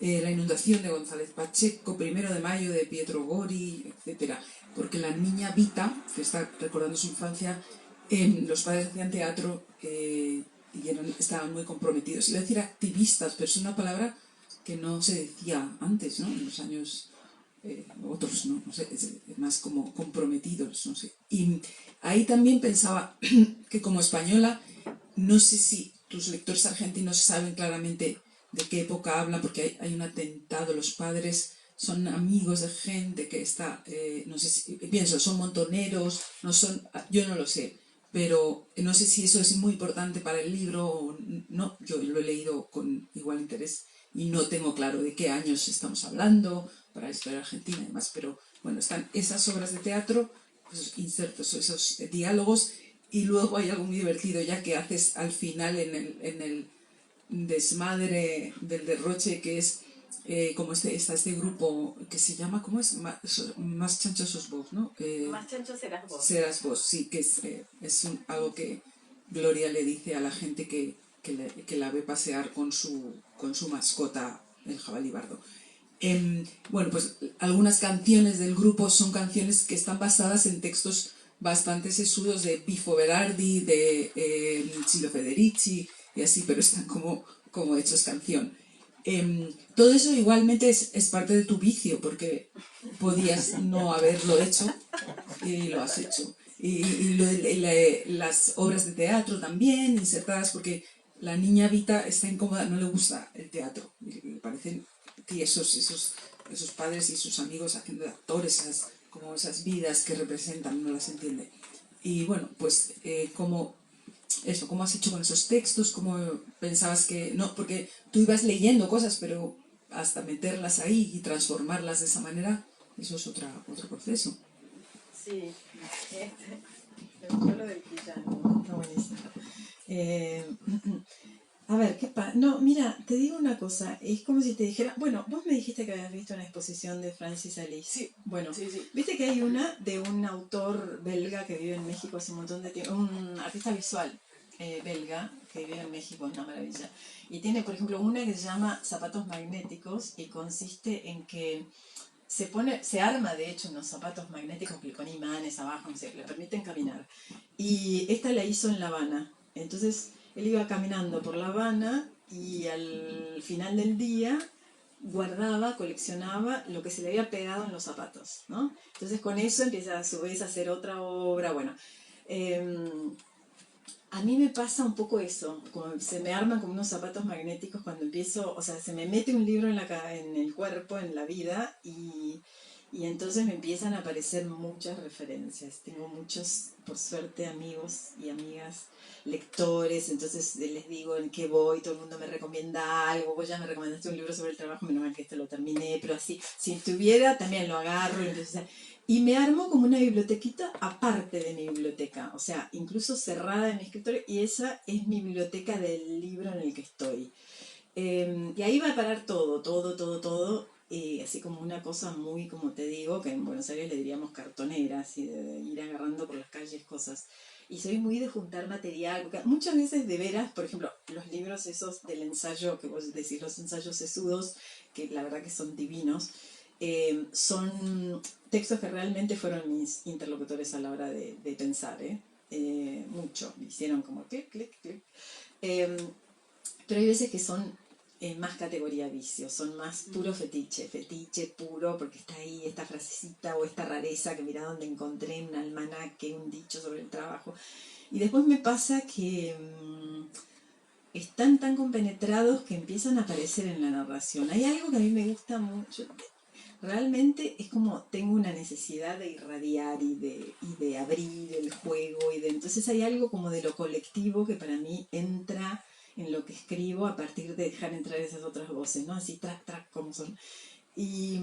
La inundación de González Pacheco, Primero de mayo de Pietro Gori, etcétera. Porque la niña Vita, que está recordando su infancia, los padres hacían teatro y estaban muy comprometidos. Iba a decir activistas, pero es una palabra que no se decía antes, ¿no? En los años otros, no sé, más como comprometidos, no sé. Y ahí también pensaba que como española, no sé si tus lectores argentinos saben claramente de qué época hablan, porque hay un atentado, los padres son amigos de gente que está, no sé si, pienso, son montoneros, no son, yo no lo sé, pero no sé si eso es muy importante para el libro o no, yo lo he leído con igual interés y no tengo claro de qué años estamos hablando para la historia argentina y demás, pero bueno, están esas obras de teatro, esos insertos, esos diálogos, y luego hay algo muy divertido ya que haces al final en el desmadre del derroche, que es como está este grupo que se llama, ¿cómo es? Más chanchos sos vos, ¿no? Más chancho serás vos. Serás vos, sí, que es algo que Gloria le dice a la gente que la ve pasear con su mascota, el jabalí bardo. Bueno, pues algunas canciones del grupo son canciones que están basadas en textos bastante sesudos de Pifo Berardi, de Ciro Federici y así, pero están como hechos canción. Todo eso igualmente es parte de tu vicio, porque podías no haberlo hecho y lo has hecho. Las obras de teatro también, insertadas, porque la niña Vita está incómoda, no le gusta el teatro, le parecen tiesos esos padres y sus amigos haciendo de actores, esas vidas que representan, no las entiende. Y bueno, pues ¿cómo has hecho con esos textos? ¿Cómo pensabas que...? No, porque tú ibas leyendo cosas, pero hasta meterlas ahí y transformarlas de esa manera, eso es otro proceso. Sí, me gustó lo del villano, está buenísimo. A ver, ¿qué pasa? No, mira, te digo una cosa, es como si te dijera, bueno, vos me dijiste que habías visto una exposición de Francis Alice. Sí. Bueno, Sí, sí. viste que hay una de un autor belga que vive en México hace un montón de tiempo, un artista visual belga que vive en México, una maravilla. Y tiene, por ejemplo, una que se llama Zapatos Magnéticos y consiste en que se arma de hecho unos zapatos magnéticos que con imanes abajo, no sé, le permiten caminar. Y esta la hizo en La Habana. Entonces él iba caminando por La Habana y al final del día guardaba, coleccionaba lo que se le había pegado en los zapatos, ¿no? Entonces con eso empieza a su vez a hacer otra obra, bueno. A mí me pasa un poco eso, como se me arman como unos zapatos magnéticos cuando empiezo, o sea, se me mete un libro en el cuerpo, en la vida, y entonces me empiezan a aparecer muchas referencias. Tengo muchos, por suerte, amigos y amigas, lectores, entonces les digo en qué voy, todo el mundo me recomienda algo, vos ya me recomendaste un libro sobre el trabajo, menos mal que este lo terminé, pero así, si estuviera, también lo agarro, entonces... Y me armo como una bibliotequita aparte de mi biblioteca, o sea, incluso cerrada en mi escritorio, y esa es mi biblioteca del libro en el que estoy. Y ahí va a parar todo, así como una cosa muy, como te digo, que en Buenos Aires le diríamos cartonera, así de ir agarrando por las calles cosas. Y soy muy de juntar material, porque muchas veces de veras, por ejemplo, los libros esos del ensayo, que vos decís, los ensayos sesudos, que la verdad que son divinos, son textos que realmente fueron mis interlocutores a la hora de pensar, mucho, me hicieron como clic, clic, clic. Pero hay veces que son más categoría vicio, son más puro fetiche puro, porque está ahí esta frasecita o esta rareza que mira donde encontré en un almanaque, un dicho sobre el trabajo. Y después me pasa que están tan compenetrados que empiezan a aparecer en la narración. Hay algo que a mí me gusta mucho. Realmente es como tengo una necesidad de irradiar y de abrir el juego entonces hay algo como de lo colectivo que para mí entra en lo que escribo a partir de dejar entrar esas otras voces, ¿no? Así track como son. Y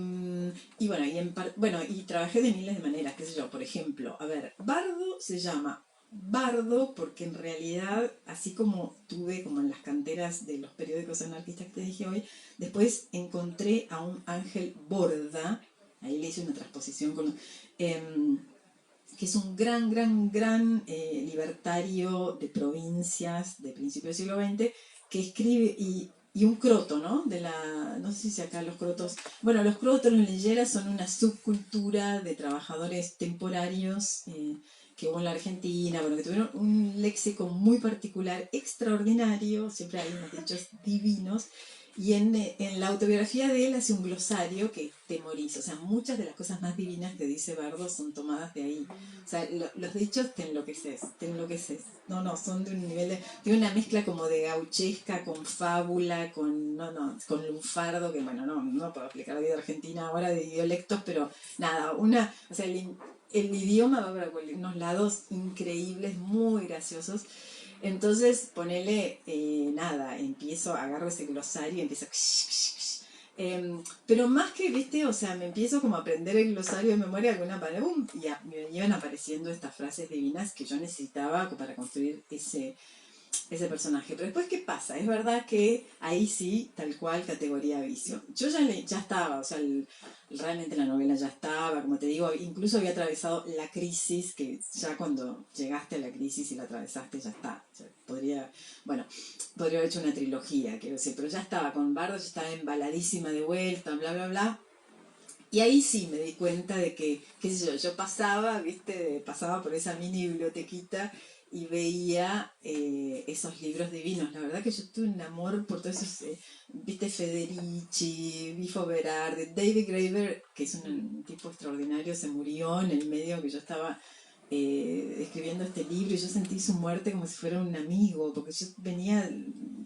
bueno, y trabajé de miles de maneras, qué sé yo, por ejemplo, a ver, Bardo se llama Bardo porque en realidad, así como tuve como en las canteras de los periódicos anarquistas que te dije hoy, después encontré a un ángel borda, ahí le hice una transposición con... que es un gran libertario de provincias de principios del siglo XX, que escribe, y un croto, ¿no? No sé si acá los crotos, bueno, los crotos, los leyeras son una subcultura de trabajadores temporarios que hubo en la Argentina, bueno, que tuvieron un léxico muy particular, extraordinario, siempre hay unos dichos divinos, y en la autobiografía de él hace un glosario que te morís. O sea, muchas de las cosas más divinas que dice Bardo son tomadas de ahí. O sea, los dichos te enloqueces, te enloqueces. No, son de un nivel de... Tiene una mezcla como de gauchesca, con fábula, con lunfardo, que bueno, no puedo explicar la vida argentina ahora de dialectos, pero nada, o sea, el idioma va para unos lados increíbles, muy graciosos. Entonces, ponele, agarro ese glosario y empiezo... pero más que, viste, o sea, me empiezo como a aprender el glosario de memoria de alguna manera, y me iban apareciendo estas frases divinas que yo necesitaba para construir ese personaje. Pero después, ¿qué pasa? Es verdad que ahí sí, tal cual, categoría vicio. Yo ya estaba, o sea, realmente la novela ya estaba, como te digo, incluso había atravesado la crisis, que ya cuando llegaste a la crisis y la atravesaste, ya está. O sea, podría haber hecho una trilogía, quiero decir, pero ya estaba con Bardo, ya estaba embaladísima de vuelta, bla, bla, bla. Y ahí sí me di cuenta de que, qué sé yo pasaba por esa mini bibliotequita y veía esos libros divinos. La verdad que yo tuve un amor por todos esos, viste, Federici, Bifo Berardi, David Graeber, que es un tipo extraordinario, se murió en el medio que yo estaba escribiendo este libro, y yo sentí su muerte como si fuera un amigo, porque yo venía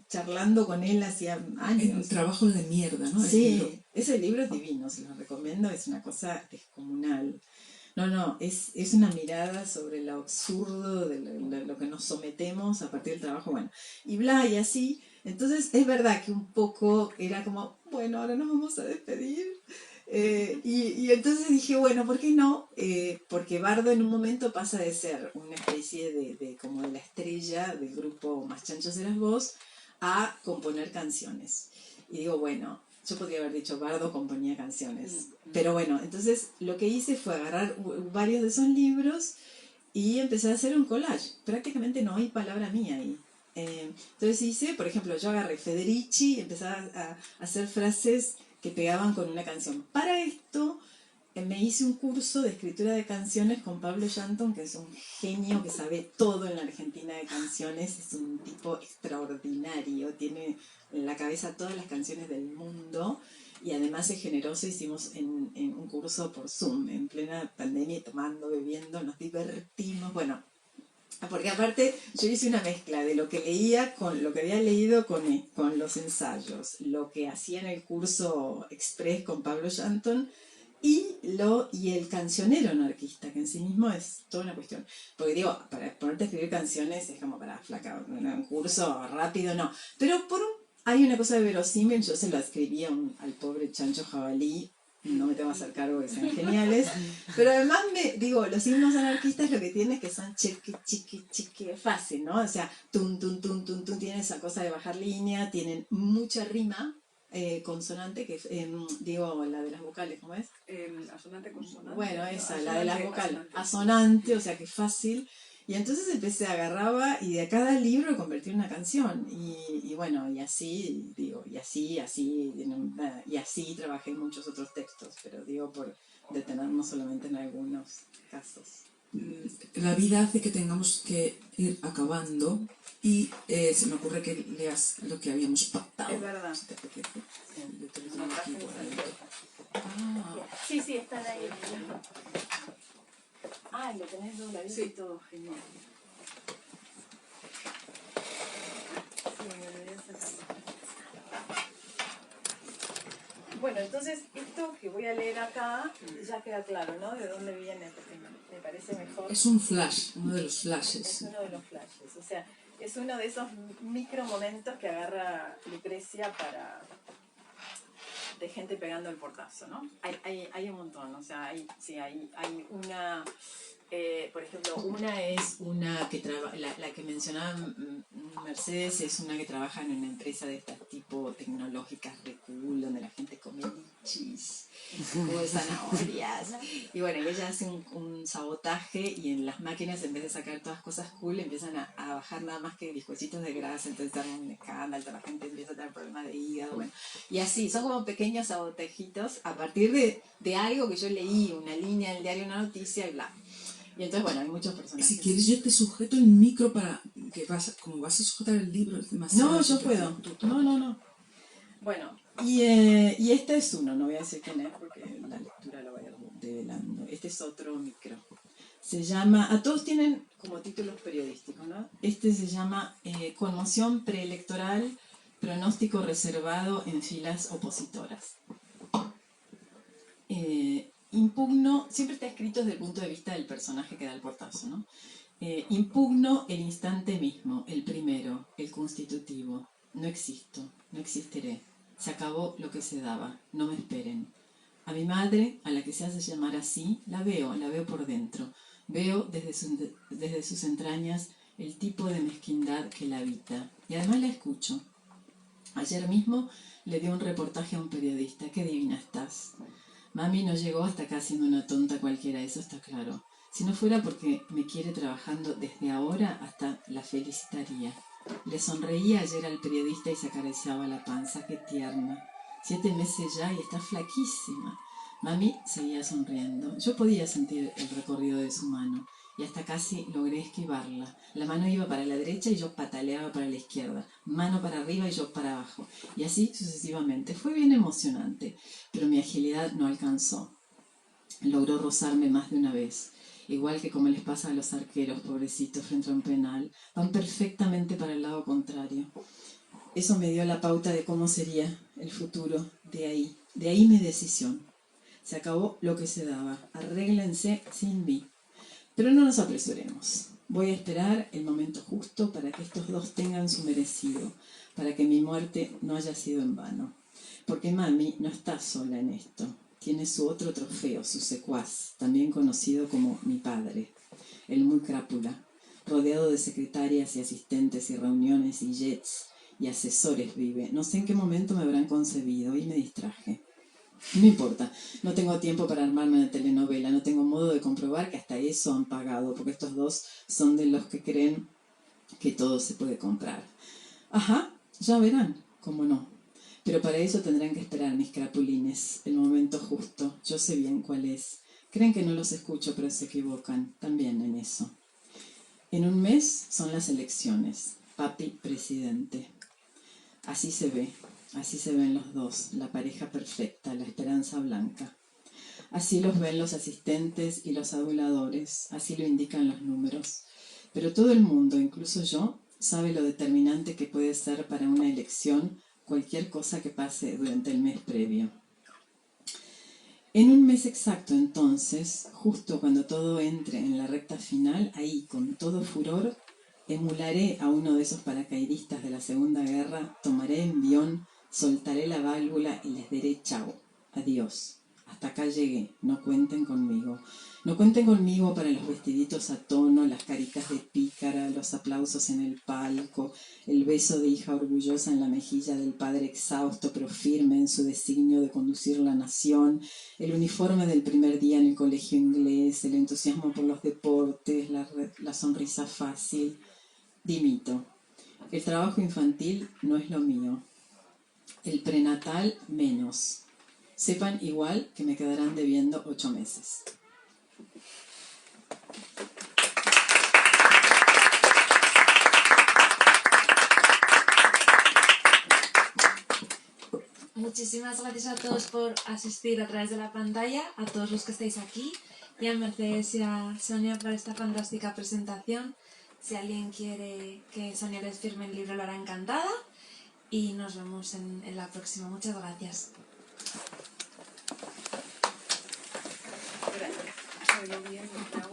charlando con él hacía años. Un trabajo de mierda, ¿no? Sí, ese libro es divino, se lo recomiendo, es una cosa descomunal. Es una mirada sobre lo absurdo de lo que nos sometemos a partir del trabajo, bueno, y bla, y así. Entonces, es verdad que un poco era como, bueno, ahora nos vamos a despedir. Y entonces dije, bueno, ¿por qué no? Porque Bardo en un momento pasa de ser una especie de como de la estrella del grupo Más Chanchos Eras Vos a componer canciones. Y digo, bueno, yo podría haber dicho Bardo componía canciones. Pero bueno, entonces lo que hice fue agarrar varios de esos libros y empecé a hacer un collage. Prácticamente no hay palabra mía ahí. Entonces hice, por ejemplo, yo agarré Federici y empecé a hacer frases que pegaban con una canción. Para esto me hice un curso de escritura de canciones con Pablo Shanton, que es un genio que sabe todo en la Argentina de canciones, es un tipo extraordinario, tiene en la cabeza todas las canciones del mundo, y además es generoso. Hicimos en un curso por Zoom, en plena pandemia, tomando, bebiendo, nos divertimos, bueno, porque aparte yo hice una mezcla de lo que leía con lo que había leído con los ensayos, lo que hacía en el curso express con Pablo Shanton, y el cancionero anarquista, que en sí mismo es toda una cuestión. Porque digo, para ponerte a escribir canciones es como para flaca, un curso rápido, no. Pero hay una cosa de verosímil, yo se lo escribí al pobre Chancho Jabalí, no me tengo que hacer cargo de que sean geniales, pero además los himnos anarquistas lo que tienen es que son chiqui, fácil, ¿no? O sea, tum, tienen esa cosa de bajar línea, tienen mucha rima, consonante, que la de las vocales, ¿cómo es? Asonante, consonante. Bueno, esa, Asonante, la de las vocales, asonante. asonante, o sea que es fácil. Y entonces agarraba y de cada libro lo convertí en una canción. Y bueno, y así trabajé en muchos otros textos, pero digo por detenernos solamente en algunos casos. La vida hace que tengamos que ir acabando y se me ocurre que leas lo que habíamos pactado. Es verdad. ¿Si te apetece? Sí. Yo te lo tengo aquí guardadito. Sí, están ahí. Ah, lo tenés dobladito y todo, genial. Sí, me olvidé hacer. Bueno, entonces esto que voy a leer acá ya queda claro, ¿no? De dónde viene, porque me parece mejor. Es un flash, uno de los flashes. Es uno de los flashes, o sea, es uno de esos micro momentos que agarra Lucrecia de gente pegando el portazo, ¿no? Hay un montón, o sea, hay una, por ejemplo, una es una que la que mencionaba Mercedes, es una que trabaja en una empresa de estas tipo tecnológicas de cool, donde la gente come lichis como de zanahorias. Y bueno, ella hace un sabotaje y en las máquinas, en vez de sacar todas cosas cool, empiezan a bajar nada más que bizcochitos de grasa, entonces arma un escándalo, la gente empieza a tener problemas de hígado, bueno. Y así, son como pequeños sabotajitos a partir de algo que yo leí, una línea del diario, una noticia y bla. Y entonces, bueno, hay muchos personajes. Si quieres yo te sujeto el micro para que como vas a sujetar el libro, es demasiado. No, yo puedo. No. Bueno, y este es uno, no voy a decir quién es porque la lectura lo voy a ir develando. Este es otro micro. Se llama, a todos tienen como títulos periodísticos, ¿no? Este se llama Conmoción preelectoral, pronóstico reservado en filas opositoras. Impugno, siempre está escrito desde el punto de vista del personaje que da el portazo, ¿no? Impugno el instante mismo, el primero, el constitutivo. No existo, no existiré. Se acabó lo que se daba, no me esperen. A mi madre, a la que se hace llamar así, la veo por dentro. Veo desde sus entrañas el tipo de mezquindad que la habita. Y además la escucho. Ayer mismo le di un reportaje a un periodista. Qué divina estás. Mami no llegó hasta acá siendo una tonta cualquiera, eso está claro. Si no fuera porque me quiere trabajando desde ahora, hasta la felicitaría. Le sonreía ayer al periodista y se acariciaba la panza. ¡Qué tierna! 7 meses ya y está flaquísima. Mami seguía sonriendo. Yo podía sentir el recorrido de su mano y hasta casi logré esquivarla. La mano iba para la derecha y yo pataleaba para la izquierda. Mano para arriba y yo para abajo. Y así sucesivamente. Fue bien emocionante, pero mi agilidad no alcanzó. Logró rozarme más de una vez. Igual que como les pasa a los arqueros, pobrecitos, frente a un penal, van perfectamente para el lado contrario. Eso me dio la pauta de cómo sería el futuro de ahí mi decisión. Se acabó lo que se daba. Arréglense sin mí. Pero no nos apresuremos. Voy a esperar el momento justo para que estos dos tengan su merecido, para que mi muerte no haya sido en vano. Porque mami no está sola en esto. Tiene su otro trofeo, su secuaz, también conocido como mi padre, el muy crápula, rodeado de secretarias y asistentes y reuniones y jets y asesores vive. No sé en qué momento me habrán concebido y me distraje. No importa, no tengo tiempo para armarme una telenovela, no tengo modo de comprobar que hasta eso han pagado, porque estos dos son de los que creen que todo se puede comprar. Ajá, ya verán, cómo no. Pero para eso tendrán que esperar, mis crapulines, el momento justo. Yo sé bien cuál es. Creen que no los escucho, pero se equivocan también en eso. En un mes son las elecciones. Papi presidente. Así se ven los dos, la pareja perfecta, la esperanza blanca. Así los ven los asistentes y los aduladores, así lo indican los números. Pero todo el mundo, incluso yo, sabe lo determinante que puede ser para una elección cualquier cosa que pase durante el mes previo. En un mes exacto, entonces, justo cuando todo entre en la recta final, ahí, con todo furor, emularé a uno de esos paracaidistas de la Segunda Guerra, tomaré envión, soltaré la válvula y les diré chao, adiós. Hasta acá llegué, no cuenten conmigo. No cuenten conmigo para los vestiditos a tono, las caritas de pícara, los aplausos en el palco, el beso de hija orgullosa en la mejilla del padre exhausto pero firme en su designio de conducir la nación, el uniforme del primer día en el colegio inglés, el entusiasmo por los deportes, la sonrisa fácil. Dimito. El trabajo infantil no es lo mío. El prenatal menos. Sepan igual que me quedarán debiendo 8 meses. Muchísimas gracias a todos por asistir a través de la pantalla, a todos los que estáis aquí, y a Mercedes y a Sonia por esta fantástica presentación. Si alguien quiere que Sonia les firme el libro, lo hará encantada. Y nos vemos en la próxima. Muchas gracias. Gracias.